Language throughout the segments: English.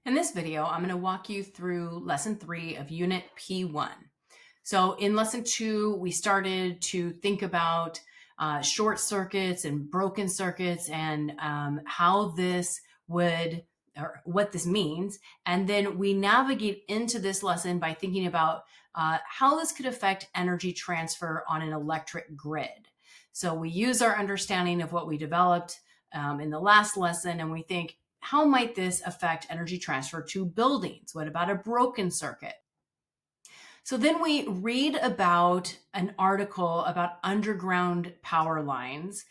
In this video, I'm going to walk you through lesson 3 of unit P1. So in lesson 2, we started to think about short circuits and broken circuits and how this would, or what this means. And then we navigate into this lesson by thinking about how this could affect energy transfer on an electric grid. So we use our understanding of what we developed in the last lesson, and we think, how might this affect energy transfer to buildings? What about a broken circuit? So then we read about an article about underground power lines.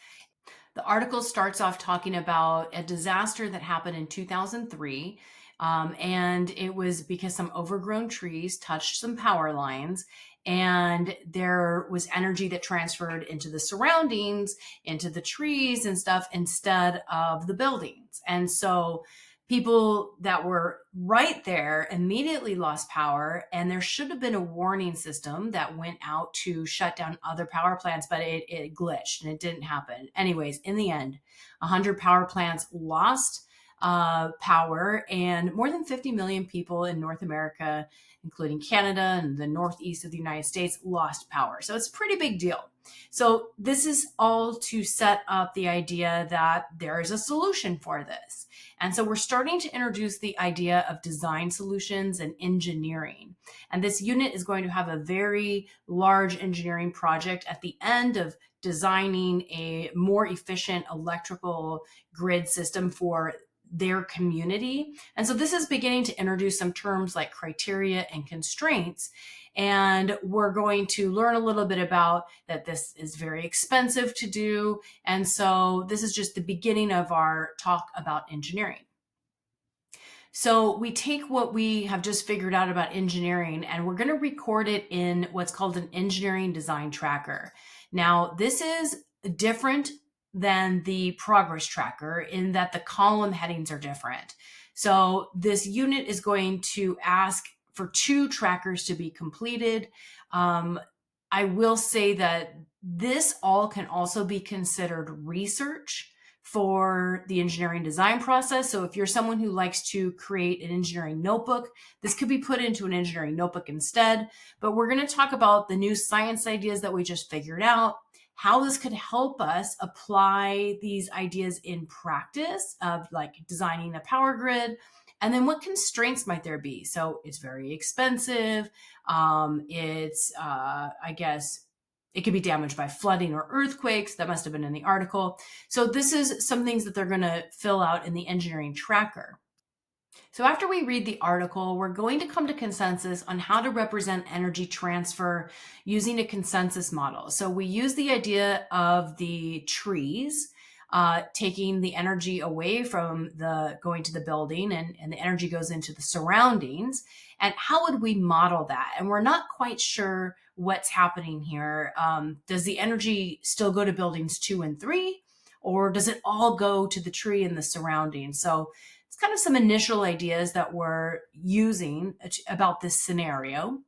The article starts off talking about a disaster that happened in 2003. And it was because some overgrown trees touched some power lines, and there was energy that transferred into the surroundings, into the trees and stuff, instead of the buildings. And so people that were right there immediately lost power, and there should have been a warning system that went out to shut down other power plants, but it glitched and it didn't happen. Anyways, in the end, 100 power plants lost power, and more than 50 million people in North America, including Canada and the northeast of the United States, lost power. So it's a pretty big deal. So this is all to set up the idea that there is a solution for this. And so we're starting to introduce the idea of design solutions and engineering. And this unit is going to have a very large engineering project at the end of designing a more efficient electrical grid system for their community. And so this is beginning to introduce some terms like criteria and constraints. And we're going to learn a little bit about that this is very expensive to do. And so this is just the beginning of our talk about engineering. So we take what we have just figured out about engineering, and we're going to record it in what's called an engineering design tracker. Now, this is different than the progress tracker in that the column headings are different. So this unit is going to ask for 2 trackers to be completed. I will say that this all can also be considered research for the engineering design process. So if you're someone who likes to create an engineering notebook, this could be put into an engineering notebook instead. But we're going to talk about the new science ideas that we just figured out, how this could help us apply these ideas in practice of like designing a power grid, and then what constraints might there be? So it's very expensive. I guess it could be damaged by flooding or earthquakes. That must have been in the article. So this is some things that they're going to fill out in the engineering tracker. So after we read the article, we're going to come to consensus on how to represent energy transfer using a consensus model. So we use the idea of the trees, taking the energy away from the going to the building, and the energy goes into the surroundings. And how would we model that? And we're not quite sure what's happening here. Does the energy still go to buildings 2 and 3, or does it all go to the tree and the surroundings? So it's kind of some initial ideas that we're using about this scenario.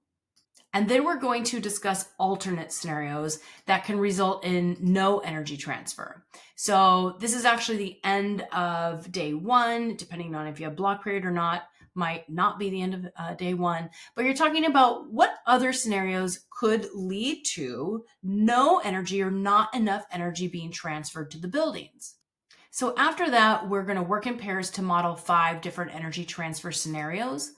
And then we're going to discuss alternate scenarios that can result in no energy transfer. So this is actually the end of day 1, depending on if you have block period or not. Might not be the end of day 1, but you're talking about what other scenarios could lead to no energy or not enough energy being transferred to the buildings. So after that, we're going to work in pairs to model 5 different energy transfer scenarios.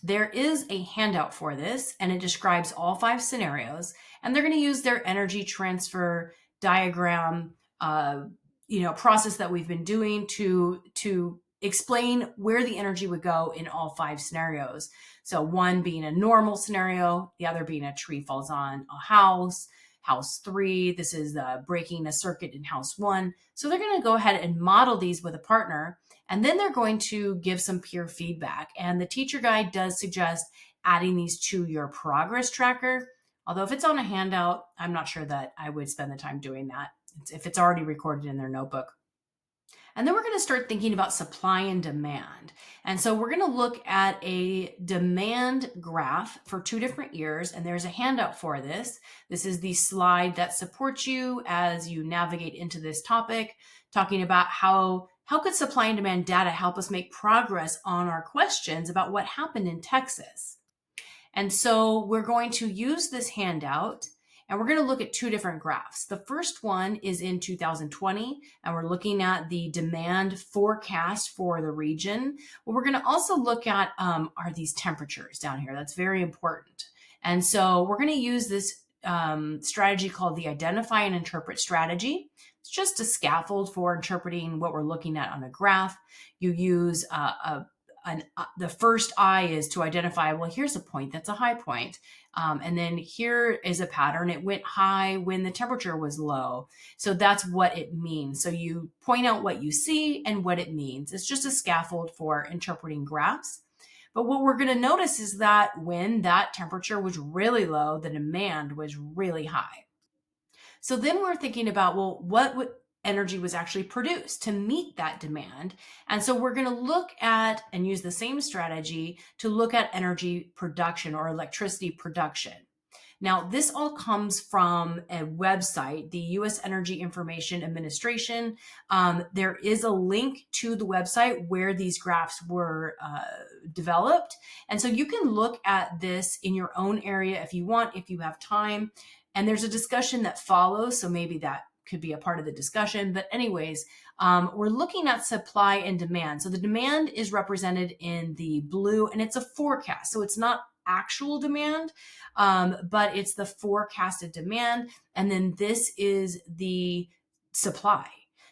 There is a handout for this, and it describes all 5 scenarios, and they're going to use their energy transfer diagram, process that we've been doing to explain where the energy would go in all 5 scenarios. So one being a normal scenario, the other being a tree falls on a house. House 3, this is breaking a circuit in house 1. So they're going to go ahead and model these with a partner, and then they're going to give some peer feedback. And the teacher guide does suggest adding these to your progress tracker. Although if it's on a handout, I'm not sure that I would spend the time doing that if it's already recorded in their notebook. And then we're going to start thinking about supply and demand. And so we're going to look at a demand graph for 2 different years, and there's a handout for this. This is the slide that supports you as you navigate into this topic, talking about how how could supply and demand data help us make progress on our questions about what happened in Texas? And so we're going to use this handout and we're going to look at two different graphs. The first one is in 2020, and we're looking at the demand forecast for the region. What we're going to also look at are these temperatures down here. That's very important. And so we're going to use this strategy called the identify and interpret strategy. It's just a scaffold for interpreting what we're looking at on a graph. You use the first I is to identify, well, here's a point, that's a high point. And then here is a pattern. It went high when the temperature was low. So that's what it means. So you point out what you see and what it means. It's just a scaffold for interpreting graphs. But what we're going to notice is that when that temperature was really low, the demand was really high. So then we're thinking about, well, what energy was actually produced to meet that demand. And so we're going to look at and use the same strategy to look at energy production or electricity production. Now, this all comes from a website, the U.S. Energy Information Administration. There is a link to the website where these graphs were developed. And so you can look at this in your own area if you want, if you have time. And there's a discussion that follows, so maybe that could be a part of the discussion. But anyways, we're looking at supply and demand. So the demand is represented in the blue, and it's a forecast. So it's not actual demand, but it's the forecasted demand. And then this is the supply.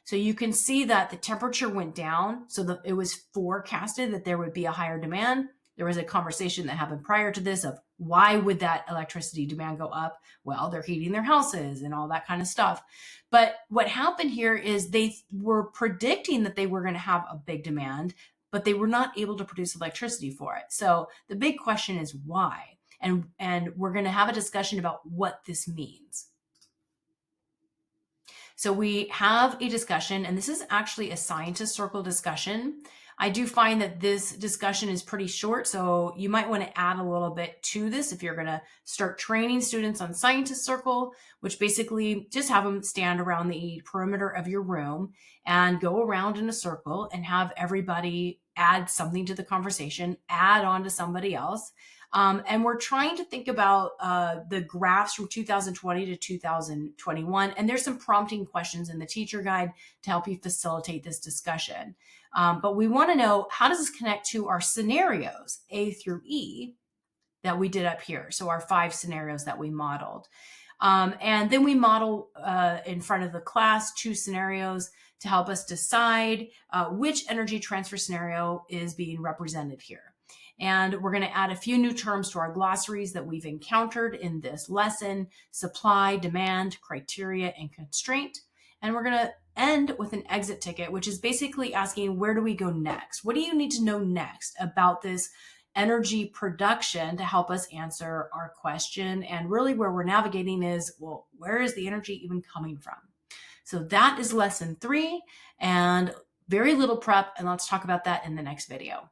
So you can see that the temperature went down. So it was forecasted that there would be a higher demand. There was a conversation that happened prior to this of why would that electricity demand go up? Well, they're heating their houses and all that kind of stuff. But what happened here is they were predicting that they were going to have a big demand, but they were not able to produce electricity for it. So the big question is why? And we're going to have a discussion about what this means. So we have a discussion, and this is actually a scientist circle discussion. I do find that this discussion is pretty short, so you might want to add a little bit to this if you're going to start training students on scientist circle, which basically just have them stand around the perimeter of your room and go around in a circle and have everybody add something to the conversation, add on to somebody else. And we're trying to think about the graphs from 2020 to 2021. And there's some prompting questions in the teacher guide to help you facilitate this discussion. But we want to know, how does this connect to our scenarios, A through E, that we did up here? So our 5 scenarios that we modeled. And then we model in front of the class 2 scenarios to help us decide which energy transfer scenario is being represented here. And we're going to add a few new terms to our glossaries that we've encountered in this lesson: supply, demand, criteria, and constraint. And we're going to end with an exit ticket, which is basically asking, where do we go next? What do you need to know next about this energy production to help us answer our question? And really where we're navigating is, well, where is the energy even coming from? So that is lesson 3, and very little prep. And let's talk about that in the next video.